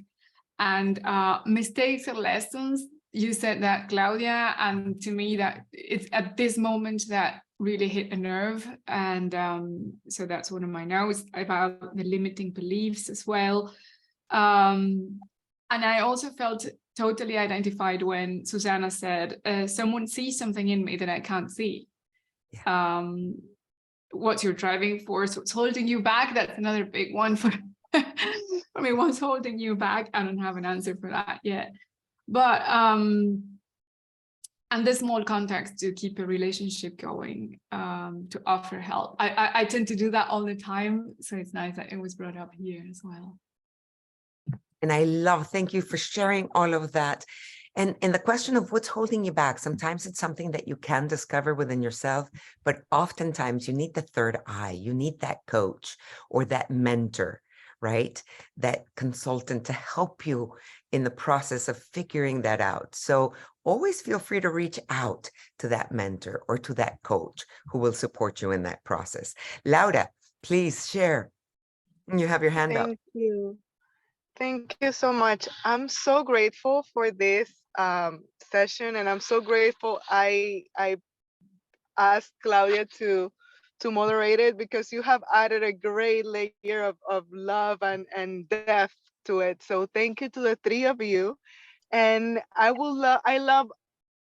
S4: And mistakes or lessons, you said that, Claudia, and to me that it's at this moment that really hit a nerve. And so that's one of my notes about the limiting beliefs as well. And I also felt totally identified when Susana said, someone sees something in me that I can't see. Yeah. What you're driving for, so it's holding you back. That's another big one for I mean, what's holding you back? I don't have an answer for that yet. But and the small context to keep a relationship going, to offer help. I tend to do that all the time. So it's nice that it was brought up here as well.
S1: And thank you for sharing all of that. And the question of what's holding you back, sometimes it's something that you can discover within yourself, but oftentimes you need the third eye, you need that coach or that mentor, right? That consultant to help you in the process of figuring that out. So always feel free to reach out to that mentor or to that coach who will support you in that process. Laura, please share. You have your hand up.
S5: Thank you. Thank you so much. I'm so grateful for this session, and I'm so grateful I asked Claudia to moderate it, because you have added a great layer of love and depth to it. So thank you to the three of you. And I love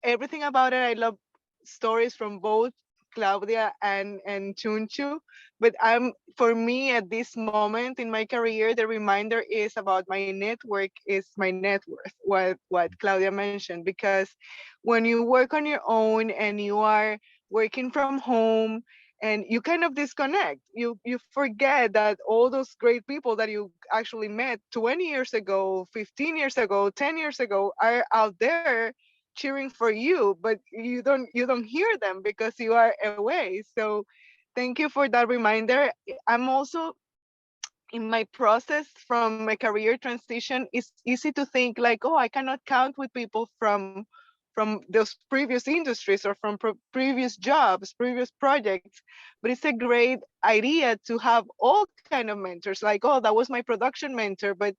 S5: everything about it. I love stories from both Claudia and Chunchu. But for me at this moment in my career, the reminder is about my network is my net worth, what Claudia mentioned. Because when you work on your own and you are working from home and you kind of disconnect, you forget that all those great people that you actually met 20 years ago, 15 years ago, 10 years ago are out there cheering for you, but you don't hear them because you are away. So thank you for that reminder. I'm also in my process from a career transition. It's easy to think like, oh, I cannot count with people from those previous industries or from previous jobs, previous projects. But it's a great idea to have all kind of mentors. Like, oh, that was my production mentor, but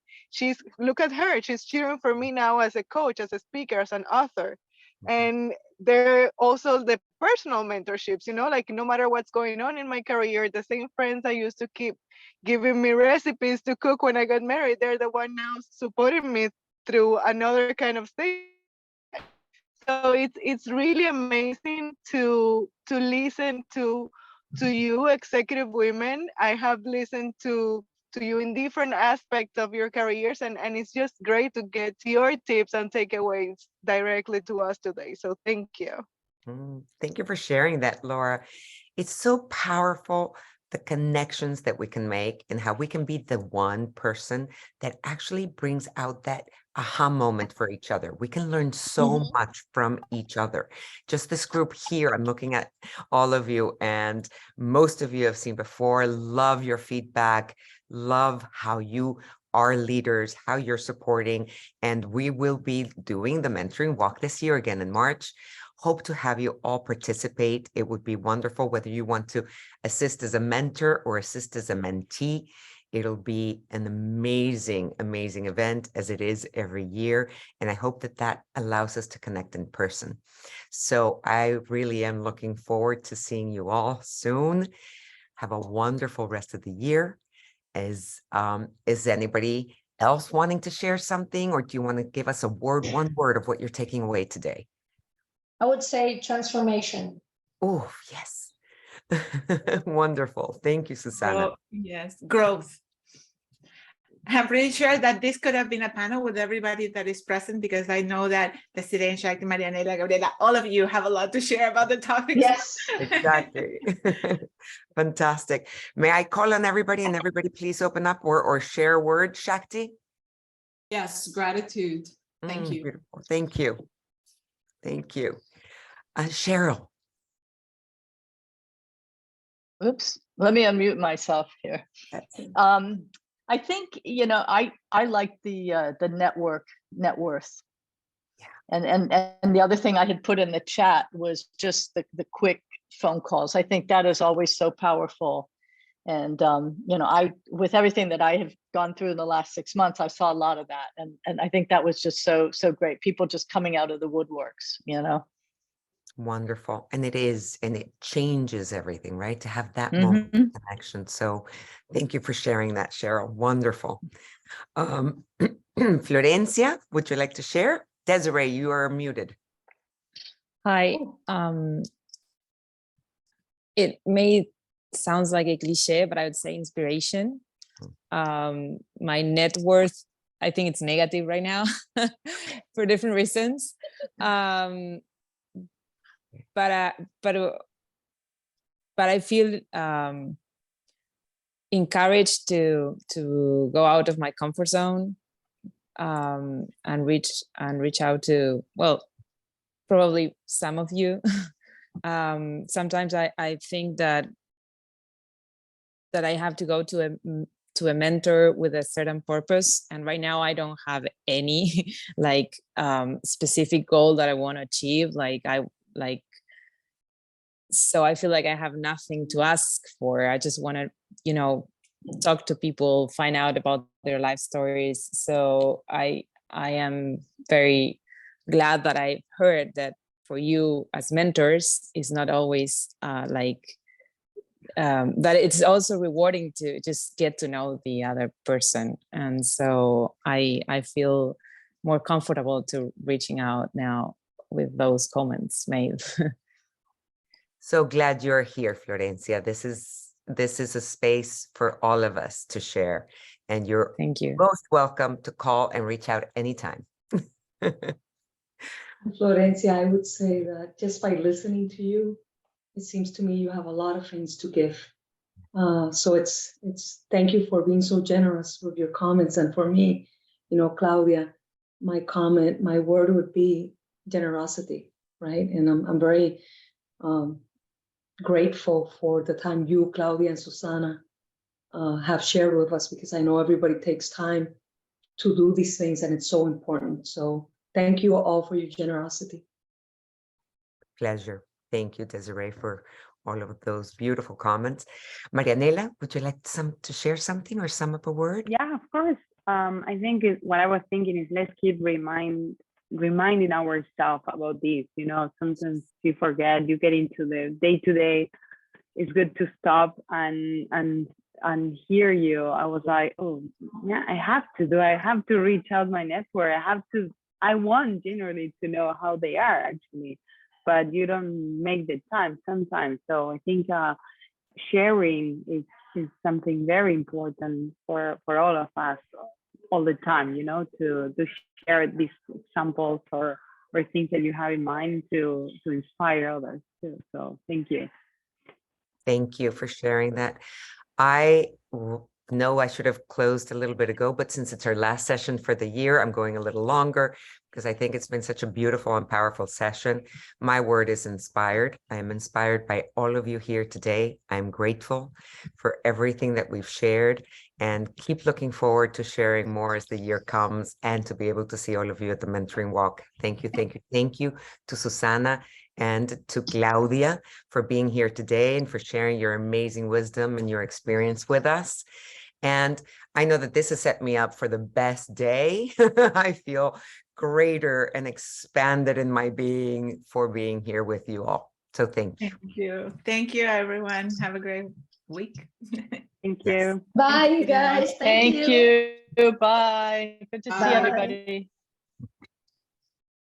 S5: look at her, she's cheering for me now as a coach, as a speaker, as an author. And there also the personal mentorships, like no matter what's going on in my career, the same friends I used to keep giving me recipes to cook when I got married, they're the one now supporting me through another kind of stage. So it's really amazing to listen to you executive women. I have listened to you in different aspects of your careers, and it's just great to get your tips and takeaways directly to us today. So thank you.
S1: Thank you for sharing that, Laura. It's so powerful, the connections that we can make and how we can be the one person that actually brings out that aha moment for each other. We can learn so much from each other. Just this group here, I'm looking at all of you, and most of you have seen before. Love your feedback, love how you are leaders, how you're supporting, and we will be doing the mentoring walk this year again in March. Hope to have you all participate. It would be wonderful whether you want to assist as a mentor or assist as a mentee. It'll be an amazing, amazing event, as it is every year. And I hope that allows us to connect in person. So I really am looking forward to seeing you all soon. Have a wonderful rest of the year. Is anybody else wanting to share something, or do you want to give us a word, one word of what you're taking away today?
S3: I would say transformation.
S1: Oh, yes. Wonderful. Thank you, Susana.
S2: Yes, growth. I'm pretty sure that this could have been a panel with everybody that is present, because I know that Desiree, Shakti, Marianela, Gabriela, all of you have a lot to share about the topics.
S3: Yes.
S1: Exactly. Fantastic. May I call on everybody, and everybody please open up or share a word, Shakti?
S4: Yes, gratitude. Thank you.
S1: Beautiful. Thank you. Thank you. Cheryl.
S6: Oops, let me unmute myself here. I think, you know, I like the net worth. Yeah. And the other thing I had put in the chat was just the quick phone calls. I think that is always so powerful. And you know, with everything that I have gone through in the last 6 months, I saw a lot of that. And I think that was just so great. People just coming out of the woodworks, you know.
S1: Wonderful. And it changes everything, right? To have that moment of connection. So thank you for sharing that, Cheryl. Wonderful. Florencia, would you like to share? Desiree, you are muted.
S7: Hi. It may sounds like a cliche, but I would say inspiration. My net worth, I think it's negative right now for different reasons. But I feel encouraged to go out of my comfort zone and reach out to, well, probably some of you. Sometimes I think that I have to go to a mentor with a certain purpose, and right now I don't have any like specific goal that I want to achieve. So I feel like I have nothing to ask for. I just want to, you know, talk to people, find out about their life stories. So I am very glad that I heard that for you as mentors is not always that it's also rewarding to just get to know the other person. And so I feel more comfortable to reaching out now with those comments made.
S1: So glad you're here, Florencia. This is a space for all of us to share, and you're
S7: Thank you.
S1: most welcome to call and reach out anytime.
S8: Florencia, I would say that just by listening to you, it seems to me you have a lot of things to give. So it's thank you for being so generous with your comments. And for me, you know, Claudia, my word would be generosity, right? And I'm very grateful for the time you, Claudia, and Susana have shared with us, because I know everybody takes time to do these things, and it's so important. So thank you all for your generosity.
S1: Pleasure. Thank you, Desiree, for all of those beautiful comments. Marianela, would you like to share something or sum up a word?
S9: Yeah, of course. I think what I was thinking is, let's keep reminding ourselves about this. You know, sometimes you forget, you get into the day-to-day. It's good to stop and hear you. I was like, oh yeah, I have to reach out my network. I want generally to know how they are actually, but you don't make the time sometimes. So I think sharing is something very important for all of us all the time, you know, to share these examples or things that you have in mind to inspire others too. So thank you.
S1: Thank you for sharing that. I know I should have closed a little bit ago, but since it's our last session for the year, I'm going a little longer because I think it's been such a beautiful and powerful session. My word is inspired. I am inspired by all of you here today. I'm grateful for everything that we've shared, and keep looking forward to sharing more as the year comes and to be able to see all of you at the mentoring walk. Thank you, thank you, thank you to Susana and to Claudia for being here today and for sharing your amazing wisdom and your experience with us. And I know that this has set me up for the best day. I feel greater and expanded in my being for being here with you all. So thank you.
S2: Thank you. Thank you, everyone. Have a great week.
S9: Thank
S1: Yes.
S9: you.
S3: Bye, you guys.
S6: Thank you. Bye. Good to see
S3: Bye.
S6: everybody.